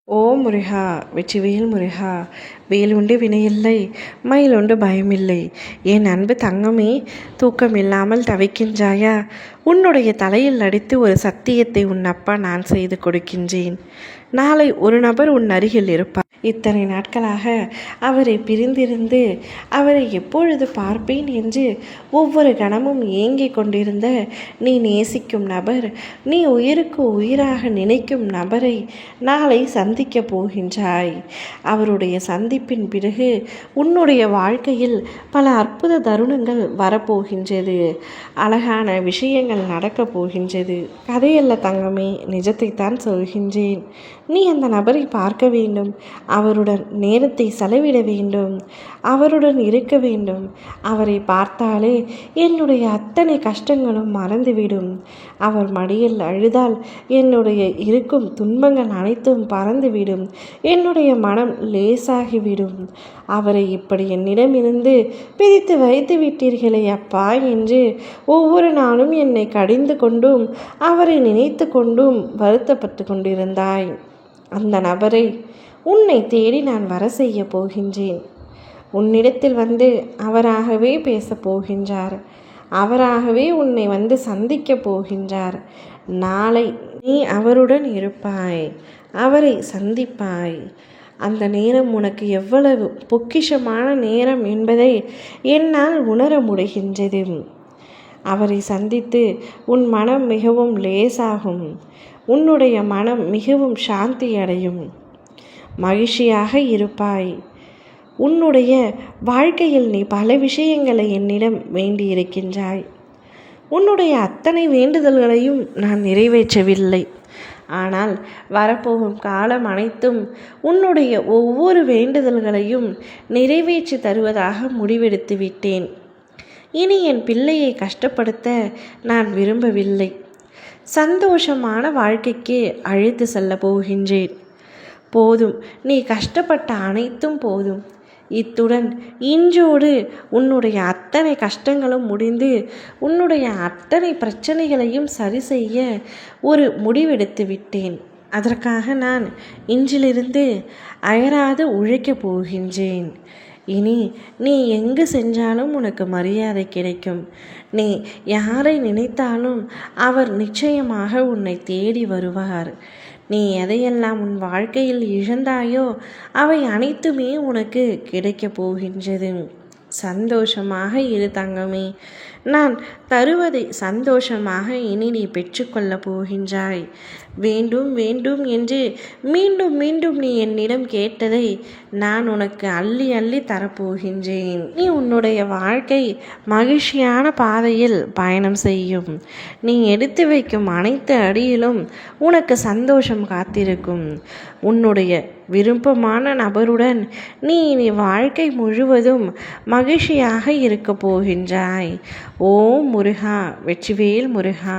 ஓ முருகா! வெற்றிவேல் முருகா! வேலுண்டு வினையில்லை, மயிலுண்டு பயமில்லை. என் அன்பு தங்கமே, தூக்கமில்லாமல் தவிக்கின்றாயா? உன்னுடைய தலையில் அடித்து ஒரு சத்தியத்தை உன் அப்பா நான் செய்து கொடுக்கின்றேன். நாளை ஒரு நபர் உன் அருகில் இருப்பார். இத்தனை நாட்களாக அவரை பிரிந்திருந்து அவரை எப்பொழுது பார்ப்பேன் என்று ஒவ்வொரு கணமும் ஏங்கிக் கொண்டிருந்த நீ நேசிக்கும் நபர், நீ உயிருக்கு உயிராக நினைக்கும் நபரை நாளை சந்திக்கப் போகின்றாய். அவருடைய சந்திப்பின் பிறகு உன்னுடைய வாழ்க்கையில் பல அற்புத தருணங்கள் வரப்போகின்றது. அழகான விஷயங்கள் நடக்கப் போகின்றது. கதையல்ல தங்கமே, நிஜத்தைத்தான் சொல்கின்றேன். நீ அந்த நபரை பார்க்க வேண்டும், அவருடன் நேரத்தை செலவிட வேண்டும், அவருடன் இருக்க வேண்டும். அவரை பார்த்தாலே என்னுடைய அத்தனை கஷ்டங்களும் மறந்துவிடும். அவர் மடியில் அழுதால் என்னுடைய இருக்கும் துன்பங்கள் அனைத்தும் பறந்துவிடும். என்னுடைய மனம் லேசாகிவிடும். அவரை இப்படி என்னிடமிருந்து பிரித்து வைத்து விட்டீர்களே அப்பா என்று ஒவ்வொரு நாளும் என்னை கடிந்து கொண்டும் அவரை நினைத்து கொண்டும் வருத்தப்பட்டு கொண்டிருந்தாய். அந்த நபரை உன்னை தேடி நான் வர செய்ய போகின்றேன். உன்னிடத்தில் வந்து அவராகவே பேசப் போகின்றார். அவராகவே உன்னை வந்து சந்திக்கப் போகின்றார். நாளை நீ அவருடன் இருப்பாய், அவரை சந்திப்பாய். அந்த நேரம் உனக்கு எவ்வளவு பொக்கிஷமான நேரம் என்பதை என்னால் உணர முடிகின்றது. அவரை சந்தித்து உன் மனம் மிகவும் லேசாகும். உன்னுடைய மனம் மிகவும் சாந்தி அடையும். மகிழ்ச்சியாக இருப்பாய். உன்னுடைய வாழ்க்கையில் நீ பல விஷயங்களை என்னிடம் வேண்டியிருக்கின்றாய். உன்னுடைய அத்தனை வேண்டுதல்களையும் நான் நிறைவேற்றவில்லை. ஆனால் வரப்போகும் காலம் அனைத்தும் உன்னுடைய ஒவ்வொரு வேண்டுதல்களையும் நிறைவேற்றி தருவதாக முடிவெடுத்து விட்டேன். இனி என் பிள்ளையை கஷ்டப்படுத்த நான் விரும்பவில்லை. சந்தோஷமான வாழ்க்கைக்கு அழைத்து செல்ல போகின்றேன். போதும், நீ கஷ்டப்பட்ட அனைத்தும் போதும். இத்துடன் இன்றோடு உன்னுடைய அத்தனை கஷ்டங்களும் முடிந்து உன்னுடைய அத்தனை பிரச்சனைகளையும் சரி செய்ய ஒரு முடிவெடுத்து விட்டேன். அதற்காக நான் இன்றிலிருந்து அயராது உழைக்கப் போகின்றேன். இனி நீ எங்கு சென்றாலும் உனக்கு மரியாதை கிடைக்கும். நீ யாரை நினைத்தாலும் அவர் நிச்சயமாக உன்னை தேடி வருவார். நீ எதையெல்லாம் உன் வாழ்க்கையில் இழந்தாயோ அவை அனைத்துமே உனக்கு கிடைக்கப் போகின்றது. சந்தோஷமாக இரு தங்கமே. நான் தருவதை சந்தோஷமாக இனி நீ பெற்றுக்கொள்ளப் போகின்றாய். வேண்டும் வேண்டும் என்று மீண்டும் மீண்டும் நீ என்னிடம் கேட்டதை நான் உனக்கு அள்ளி அள்ளி தரப்போகின்றேன். நீ உன்னுடைய வாழ்க்கை மகிழ்ச்சியான பாதையில் பயணம் செய்யும். நீ எடுத்து வைக்கும் அனைத்து அடியிலும் உனக்கு சந்தோஷம் காத்திருக்கும். உன்னுடைய விருப்பமான நபருடன் நீ வாழ்க்கை முழுவதும் மகிழ்ச்சியாக இருக்க போகின்றாய். ஓம் முருகா! வெற்றிவேல் முருகா!